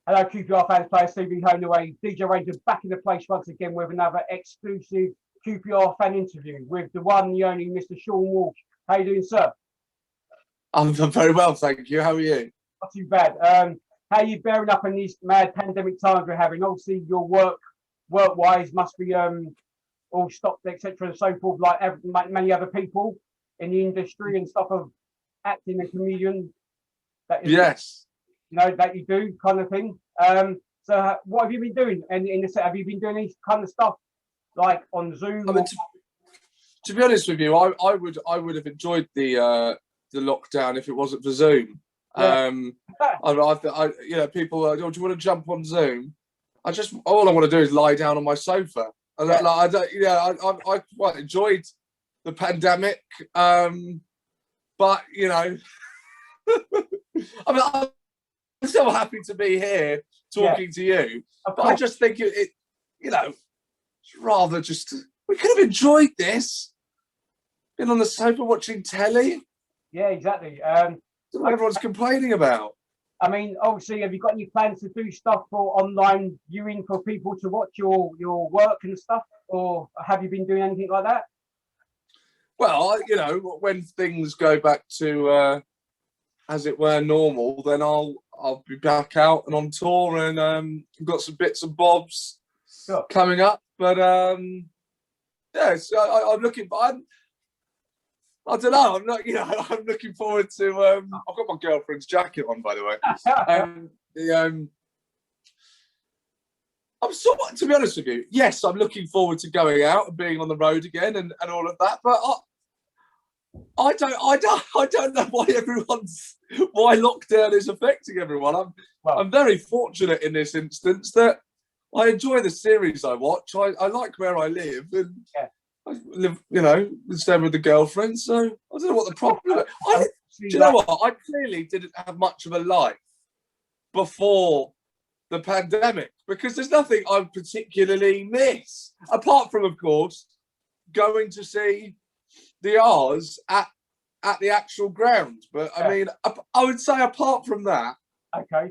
Hello, QPR fans, players, TV, home and away. Deejay Ranger back in the place once again with another exclusive QPR fan interview with the one, the only Mr. Seann Walsh. How you doing, sir? I'm very well, thank you. How are you? Not too bad. How are you bearing up in these mad pandemic times we're having? Obviously, your work-wise must be all stopped, etc. and so forth, like many other people in the industry and stuff of acting and comedian. Yes. You know, that you do kind of thing. So what have you been doing in the set? Have you been doing this kind of stuff like on Zoom? I mean, to be honest with you, I would have enjoyed the lockdown if it wasn't for Zoom. Yeah. You know, people, do you want to jump on Zoom? All I want to do is lie down on my sofa. I quite enjoyed the pandemic, but you know, I mean, I'm still happy to be here talking to you. But I just think it you know, it's rather just we could have enjoyed this. Been on the sofa watching telly. Yeah, exactly. What everyone's complaining about. I mean, obviously, have you got any plans to do stuff for online viewing for people to watch your work and stuff, or have you been doing anything like that? Well, you know, when things go back to as it were normal, then I'll be back out and on tour, and got some bits and bobs coming up. But yeah, so I'm looking. I don't know. I'm not. You know, I'm looking forward to. I've got my girlfriend's jacket on, by the way. I'm sort of, to be honest with you, yes, I'm looking forward to going out and being on the road again and all of that. But I don't know why lockdown is affecting everyone. I'm very fortunate in this instance that I enjoy the series I watch. I like where I live, and I live, you know, staying with the girlfriend. So I don't know what the problem is. Do you know what? I clearly didn't have much of a life before the pandemic, because there's nothing I particularly miss, apart from, of course, going to see the R's at the actual ground. But I mean, I would say apart from that, okay,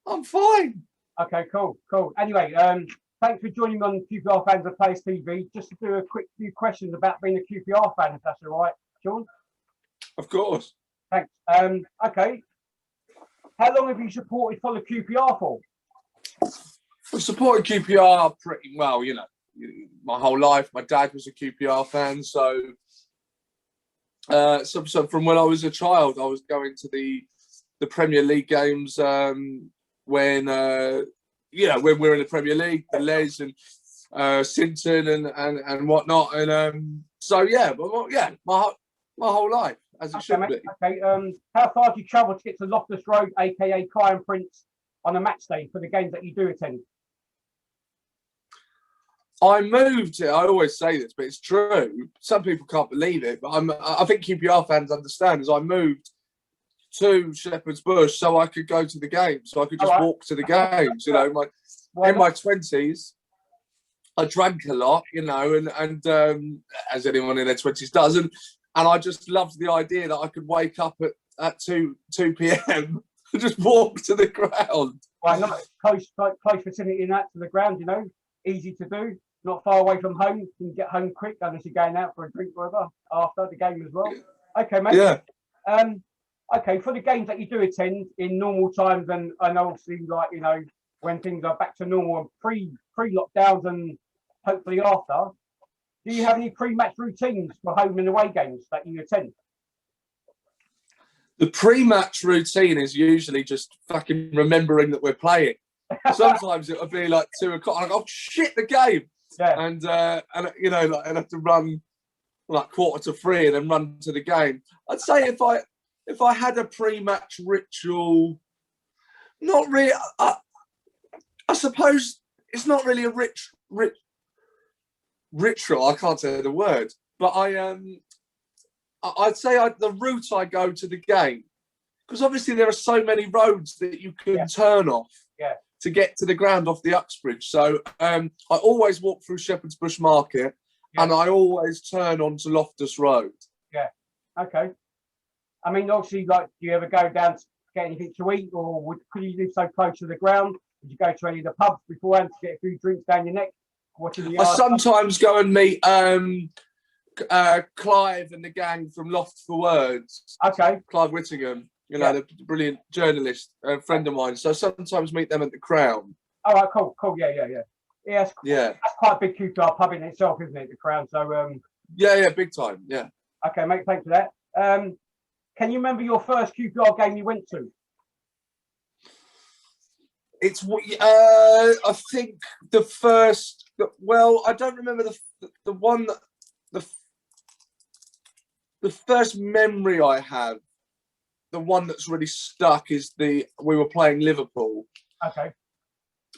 I'm fine. Okay, cool. Anyway, thanks for joining me on QPR Fans of Players TV. Just to do a quick few questions about being a QPR fan, if that's all right, Seann. Of course. Thanks. Okay. How long have you supported for the QPR for? I've supported QPR pretty well, you know, my whole life. My dad was a QPR fan, so from when I was a child, I was going to the Premier League games when you know, when we're in the Premier League, the Les and Sinton and whatnot, and so yeah, but yeah, my whole life as it should be. Okay. How far do you travel to get to Loftus Road, aka Kai and Prince, on a match day for the games that you do attend? I moved. I always say this, but it's true. Some people can't believe it, but I think QPR fans understand. As I moved to Shepherd's Bush so I could go to the games, so I could just walk to the games. You know, in my 20s, I drank a lot. You know, and as anyone in their 20s does, and I just loved the idea that I could wake up at 2 p.m. and just walk to the ground. Why not? Close vicinity in that to the ground. You know, easy to do. Not far away from home. You can get home quick unless you're going out for a drink or whatever after the game as well. Okay, mate. Yeah. Okay, for the games that you do attend in normal times and obviously, like, you know, when things are back to normal and pre-lockdowns and hopefully after, do you have any pre-match routines for home and away games that you attend? The pre-match routine is usually just fucking remembering that we're playing. Sometimes it'll be like 2 o'clock. And I go, oh shit, the game. Yeah. And you know, like, I'd have to run like 2:45 and then run to the game. I'd say if I had a pre-match ritual, not really. I suppose it's not really a ritual. I can't say the word, but I'd say the route I go to the game, because obviously there are so many roads that you can turn off. Yeah. To get to the ground off the Uxbridge. So I always walk through Shepherd's Bush Market, and I always turn onto Loftus Road. Yeah. Okay. I mean, obviously, like, do you ever go down get anything to eat, or could you live so close to the ground? Did you go to any of the pubs beforehand to get a few drinks down your neck? Watching the I sometimes go and meet Clive and the gang from Loft for Words. Okay. Clive Whittingham, the brilliant journalist, friend of mine. So I sometimes meet them at the Crown. All right, cool. Yeah, that's quite a big QPR pub in itself, isn't it, the Crown? So yeah, big time. Yeah. Okay, mate, thanks for that. Can you remember your first QPR game you went to? It's I think the first. Well, I don't remember the one that the first memory I have. The one that's really stuck is we were playing Liverpool. Okay.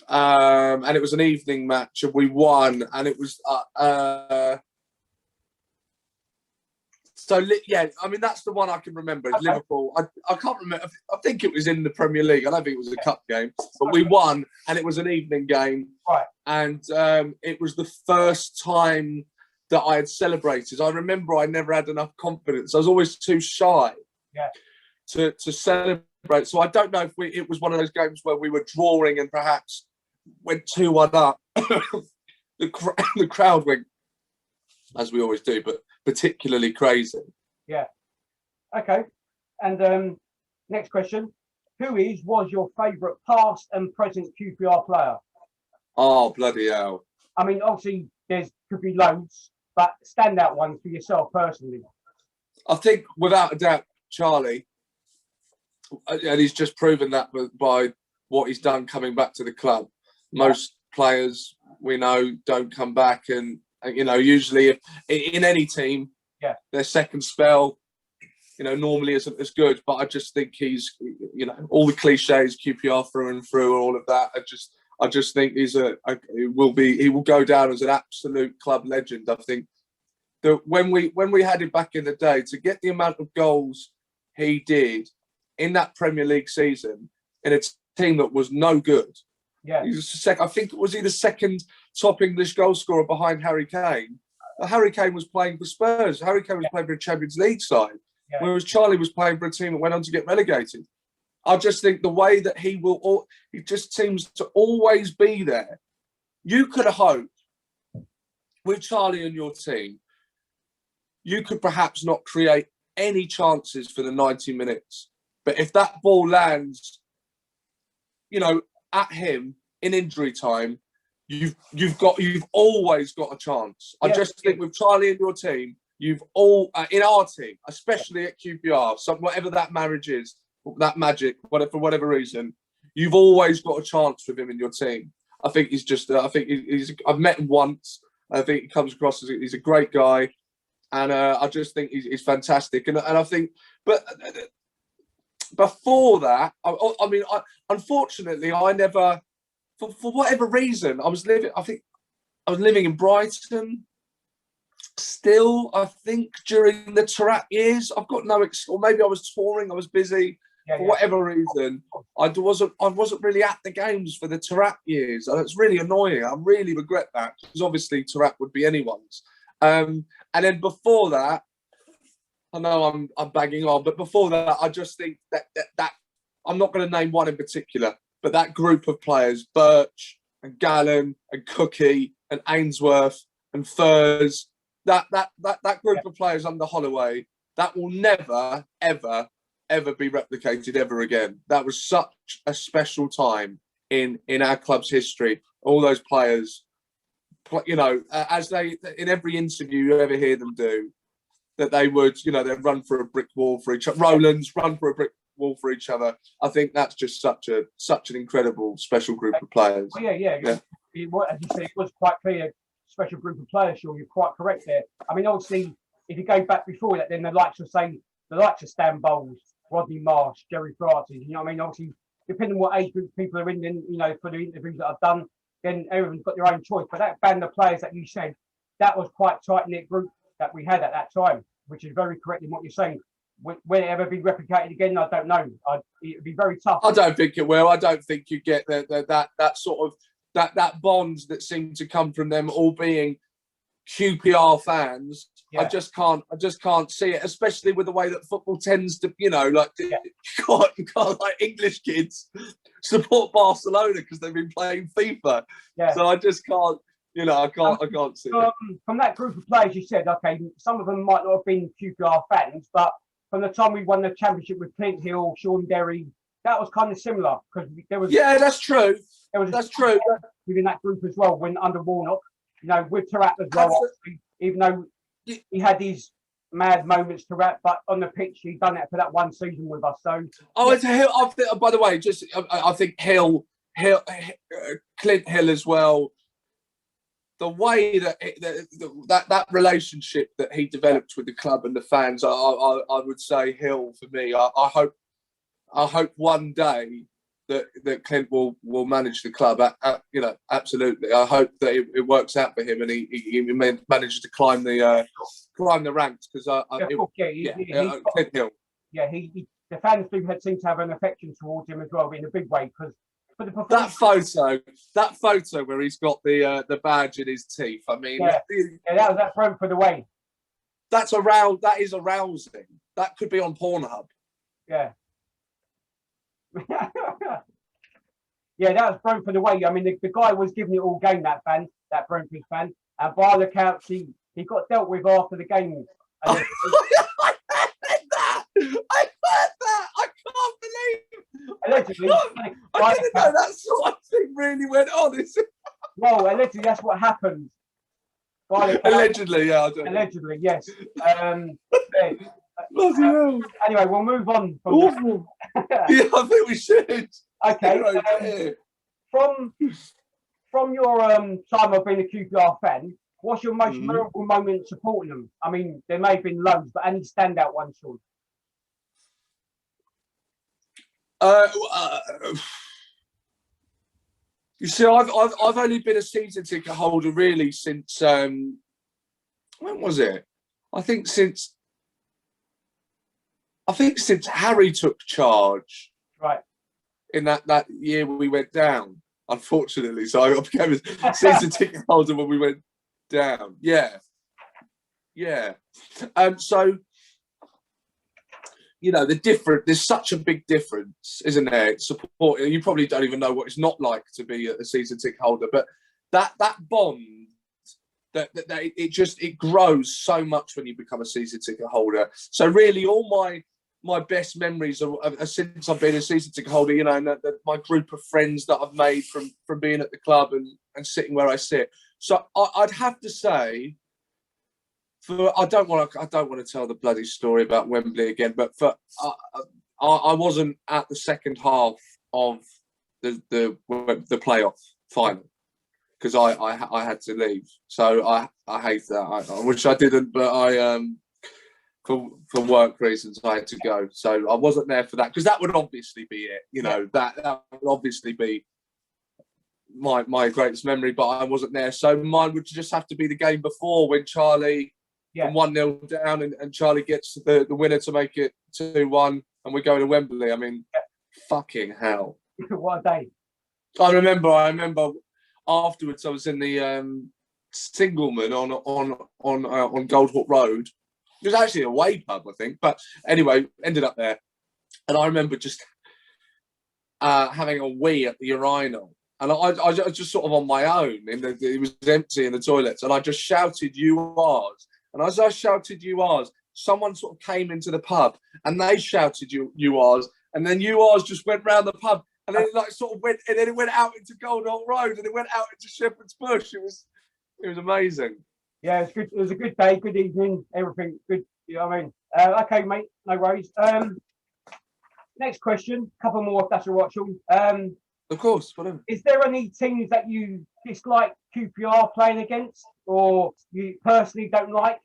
And it was an evening match, and we won, and it was I mean, that's the one I can remember. Okay. Liverpool. I can't remember. I think it was in the Premier League. I don't think it was a cup game, but we won, and it was an evening game. Right. And it was the first time that I had celebrated. I remember I never had enough confidence. I was always too shy. Yeah. To celebrate. So I don't know if it was one of those games where we were drawing and perhaps went 2-1 up. the crowd went, as we always do, but particularly crazy. Yeah. Okay. And next question. Who was your favourite past and present QPR player? Oh, bloody hell. I mean, obviously, could be loads, but standout ones for yourself personally. I think, without a doubt, Charlie. And he's just proven that by what he's done coming back to the club. Most players we know don't come back, and usually in any team, their second spell, normally isn't as good. But I just think he's, all the cliches, QPR through and through, all of that. I just think he will go down as an absolute club legend. I think that when we had him back in the day, to get the amount of goals he did in that Premier League season in a team that was no good. Yeah. He was I think it was the second top English goal scorer behind Harry Kane. Harry Kane was playing for Spurs. Harry Kane was playing for a Champions League side, whereas Charlie was playing for a team that went on to get relegated. I just think the way that he just seems to always be there. You could have hoped with Charlie and your team, you could perhaps not create any chances for the 90 minutes. But if that ball lands, at him in injury time, you've always got a chance. I just think with Charlie and your team, you've all in our team, especially at QPR, whatever that marriage is, that magic, for whatever reason, you've always got a chance with him in your team. I think he's just. I've met him once. I think he comes across as he's a great guy, and I just think he's fantastic. And I think, but. Before that, unfortunately, I never, for whatever reason, I was living in Brighton still, I think, during the Tarat years. I've got or maybe I was touring, I was busy. For whatever reason, I wasn't really at the games for the Tarat years. And it's really annoying. I really regret that, because obviously Tarat would be anyone's. And then before that, I know I'm bagging on, but before that, I just think that I'm not going to name one in particular, but that group of players, Birch and Gallen and Cookie and Ainsworth and Furs, that group of players under Holloway, that will never, ever, ever be replicated ever again. That was such a special time in our club's history. All those players, as they, in every interview you ever hear them do, that they would, they'd run for a brick wall for each other. Roland's run for a brick wall for each other. I think that's just such an incredible, special group of players. Well, yeah. As you said, it was quite clear, special group of players. Sure, you're quite correct there. I mean, obviously, if you go back before that, then the likes of Stan Bowles, Rodney Marsh, Jerry Francis. You know what I mean? Obviously, depending on what age group people are in, then for the interviews that I've done, then everyone's got their own choice. But that band of players that you said, that was quite a tight-knit group that we had at that time, which is very correct in what you're saying. Will it ever be replicated again? I don't know. It'd be very tough. I don't think it will. I don't think you get that sort of that bond that seemed to come from them all being QPR fans I just can't see it, especially with the way that football tends to, you know, like you can't like English kids support Barcelona because they've been playing FIFA. Yeah. So I just can't, you know, I can't see it. From that group of players, you said, okay, some of them might not have been QPR fans, but from the time we won the championship with Clint Hill, Sean Derry, that was kind of similar because there was. Yeah, that's true. That's true. Within that group as well, when under Warnock, you know, with Tarat as well, obviously, even though he had these mad moments to rap, but on the pitch he done it for that one season with us. So it's Hill. By the way, I think Clint Hill as well. The way that relationship that he developed with the club and the fans, I would say Hill for me. I hope one day that Clint will manage the club. You know, absolutely. I hope that it works out for him and he manages to climb the ranks because Clint Hill. Yeah, the fans do seem to have an affection towards him as well in a big way because for the that photo where he's got the badge in his teeth. I mean, that was that front for the way. That is arousing. That could be on Pornhub. Yeah. Yeah, that was thrown for the way. I mean, the guy was giving it all game, that Brentford fan. And by all accounts, he got dealt with after the game. I heard that. I can't believe. Allegedly. I didn't know that sort of thing really went on. Well, allegedly, that's what happened. Allegedly, yeah. Allegedly, yes. Anyway, we'll move on from that. Yeah, I think we should. Okay. From your time of being a QPR fan, what's your most memorable moment supporting them? I mean, there may have been loads, but any standout ones, Sean? You see, I've only been a season ticket holder really since when was it? I think since Harry took charge. Right. In that year when we went down, unfortunately. So I became a season ticket holder when we went down. Yeah. So, you know, there's such a big difference, isn't there? Support. You probably don't even know what it's not like to be a season ticket holder, but that bond, it grows so much when you become a season ticket holder. So really, all my best memories are since I've been a season ticket holder, you know, and my group of friends that I've made from being at the club and sitting where I sit. So I'd have to say, I don't want to tell the bloody story about Wembley again, but I wasn't at the second half of the playoff final because I had to leave. So I hate that. I wish I didn't, but for work reasons, I had to go. So I wasn't there for that because that would obviously be it. You know, that would obviously be my greatest memory, but I wasn't there. So mine would just have to be the game before when Charlie 1-0 down and Charlie gets the winner to make it 2-1 and we're going to Wembley. I mean, fucking hell. What a day. I remember afterwards I was in the Singleman on Goldhawk Road. It was actually a away pub, I think. But anyway, ended up there. And I remember just having a wee at the urinal. And I was just sort of on my own. It was empty in the toilets. And I just shouted, "You R'ss." And as I shouted, "You R'ss," someone sort of came into the pub and they shouted, You R'ss. And then You R'ss just went round the pub. And then it sort of went, and then it went out into Goldhawk Road and it went out into Shepherd's Bush. It was amazing. Yeah, it's good. It was a good day, good evening, everything good. You know what I mean? Okay, mate, no worries. Next question, couple more if that's all right, Sean. Of course, whatever. Is there any teams that you dislike QPR playing against, or you personally don't like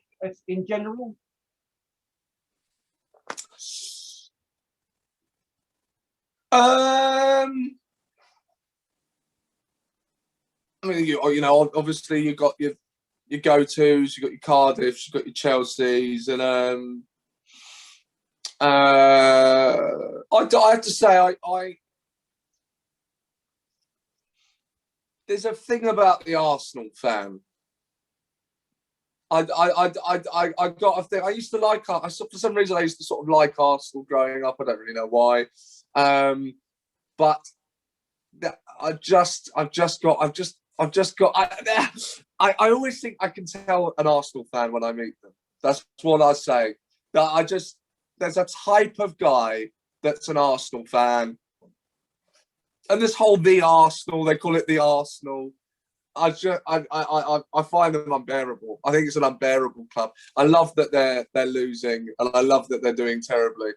in general? I mean, you know, obviously you've got your go-tos, you've got your Cardiffs, you've got your Chelseas, and I have to say, I there's a thing about the Arsenal fan I got a thing. I used to like, for some reason, I used to sort of like Arsenal growing up. I don't really know why, but I've just got. I always think I can tell an Arsenal fan when I meet them. That's what I say. That there's a type of guy that's an Arsenal fan, and this whole the Arsenal, they call it the Arsenal. I find them unbearable. I think it's an unbearable club. I love that they're losing, and I love that they're doing terribly.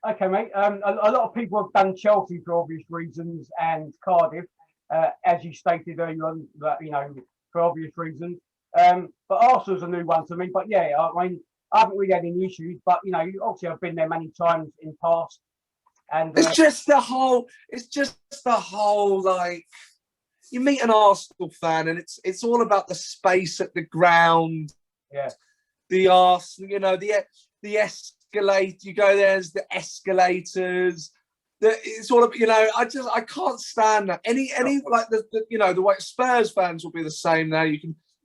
Okay, mate. A lot of people have done Chelsea for obvious reasons, and Cardiff, as you stated earlier on, that for obvious reasons. But Arsenal's a new one to me. But yeah, I mean, I haven't really had any issues. But obviously, I've been there many times in the past, and it's just the whole. Like, you meet an Arsenal fan, and it's all about the space at the ground. Yeah. The Arsenal, the escalate. You go there's the escalators. It's all about, I can't stand that. Any like the way Spurs fans will be the same now. You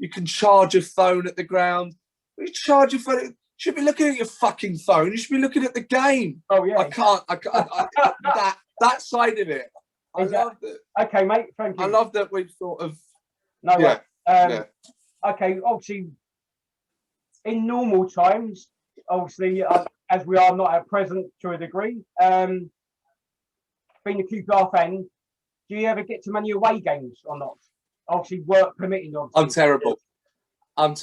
can charge your phone at the ground. You charge your phone. You should be looking at your fucking phone. You should be looking at the game. Oh yeah. I can't. That side of it. I love that. Okay, mate. Thank you. I love that we've sort of. No. Yeah. Okay. Obviously, in normal times, obviously, as we are not at present to a degree, being a QPR fan, do you ever get to many away games or not? Obviously, work permitting. Obviously. I'm terrible. I'm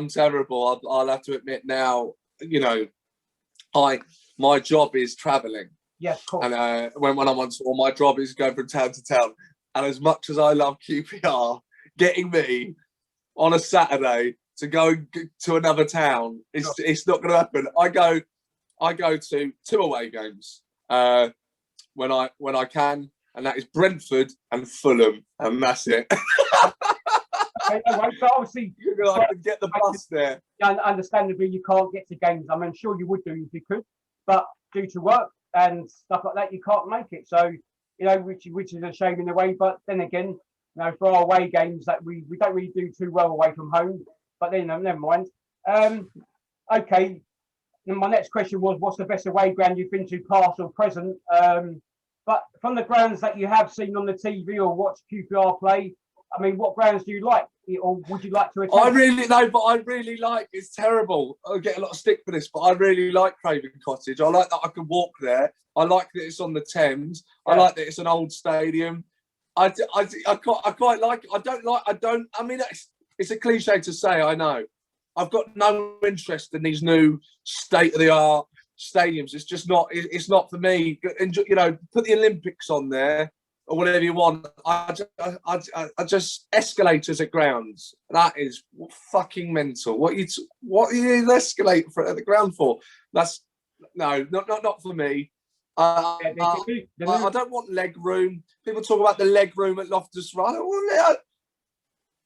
terrible. I'll have to admit now. My job is travelling. Yes, cool. And when I'm on tour, my job is going from town to town. And as much as I love QPR, getting me on a Saturday to go to another town, it's not going to happen. I go to 2 away games when I can, and that is Brentford and Fulham, and that's it. Okay, but obviously, I can get the bus there. Understandably, you can't get to games. I mean, sure you would do if you could, but due to work and stuff like that, you can't make it. So, which is a shame in a way. But then again, for our away games, that we don't really do too well away from home. But then, never mind. Okay. And my next question was, what's the best away ground you've been to, past or present? But from the grounds that you have seen on the TV or watched QPR play, I mean, what grounds do you like, or would you like to attend? I really like. It's terrible. I get a lot of stick for this, but I really like Craven Cottage. I like that I can walk there. I like that it's on the Thames. Yeah. I like that it's an old stadium. I quite like it. I mean, it's a cliche to say, I know. I've got no interest in these new state-of-the-art stadiums. It's just not. It's not for me. Put the Olympics on there or whatever you want. I just escalators at grounds. That is fucking mental. What you escalate at the ground for? That's not for me. I don't want leg room. People talk about the leg room at Loftus Road.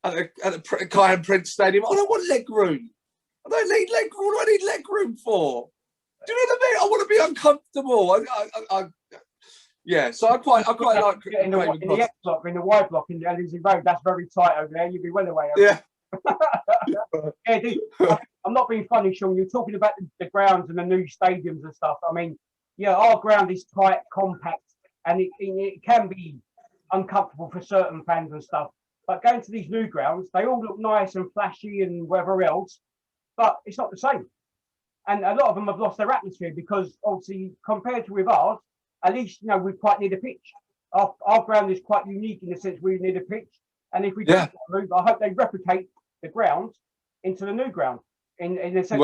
At the Kai and Prince Stadium. I don't want leg room. I don't need leg room. What do I need leg room for? Do you know what I mean? I want to be uncomfortable. Yeah, so I quite like in the X block, in the Y block in the Ellington Road. That's very tight over there. You'd be well away. Yeah. I'm not being funny, Sean. You're talking about the grounds and the new stadiums and stuff. I mean, yeah, our ground is tight, compact, and it can be uncomfortable for certain fans and stuff. But going to these new grounds, they all look nice and flashy and whatever else, but it's not the same. And a lot of them have lost their atmosphere because, obviously, compared to with ours, at least we're quite near the pitch. Our ground is quite unique in the sense we're near the pitch. And if we do move, I hope they replicate the ground into the new ground in the sense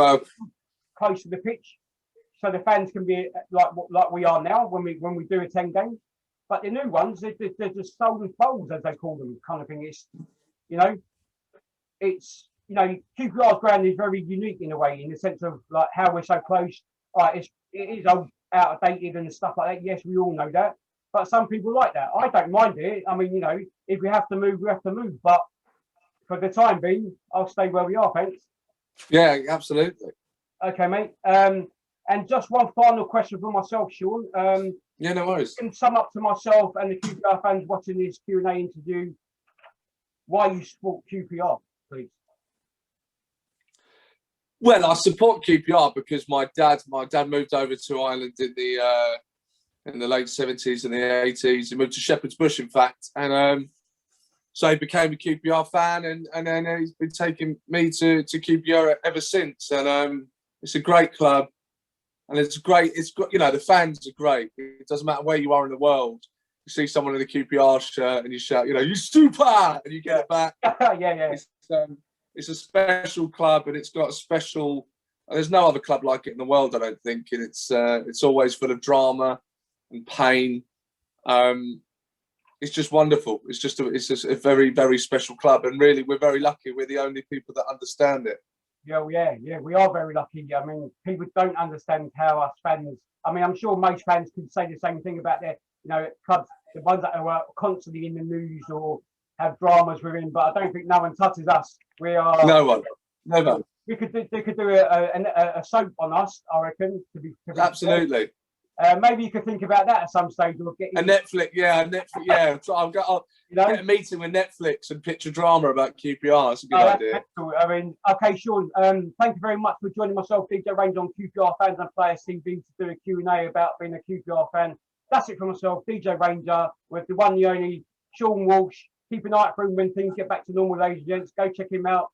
close to the pitch, so the fans can be like we are now when we do attend games. But the new ones, they're just stolen bowls, as they call them, kind of thing. It's QPR's ground is very unique in a way, in the sense of like how we're so close. It is old, outdated and stuff like that. Yes, we all know that. But some people like that. I don't mind it. I mean, if we have to move, we have to move. But for the time being, I'll stay where we are, thanks. Yeah, absolutely. Okay, mate. And just one final question for myself, Sean. Yeah, no worries. Can sum up to myself and the QPR fans watching this Q&A interview why you support QPR, please. Well, I support QPR because my dad moved over to Ireland in the late 70s and the 80s. He moved to Shepherd's Bush, in fact, and so he became a QPR fan, and then he's been taking me to QPR ever since. And it's a great club, and it's great. The fans are great. It doesn't matter where you are in the world. You see someone in a QPR shirt and you shout, you super, and you get it back. Yeah. It's a special club, and it's got a special. There's no other club like it in the world, I don't think. And it's always full of drama and pain. It's just wonderful. It's just a very, very special club, and really, we're very lucky. We're the only people that understand it. Yeah, we are very lucky. I mean, people don't understand how us fans. I mean, I'm sure most fans could say the same thing about their, clubs, the ones that are constantly in the news or have dramas within. But I don't think no one touches us. We are no one. They could do a soap on us, I reckon. To be absolutely. Maybe you could think about that at some stage. Or get a Netflix, yeah. So I'll get a meeting with Netflix and pitch a drama about QPR. That's a good idea. I mean, okay, Sean. Thank you very much for joining myself, Deejay Ranger, on QPR Fans and Players TV to do a Q&A about being a QPR fan. That's it for myself, Deejay Ranger, with the one, the only Seann Walsh. Keep an eye out for him when things get back to normal, ladies and gents. Go check him out.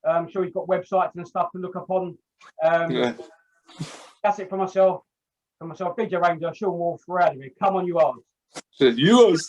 I'm sure he's got websites and stuff to look up on. That's it for myself. Deejay Ranger, Seann Walsh, we're out of here. Come on, you R'ss. You R'ss.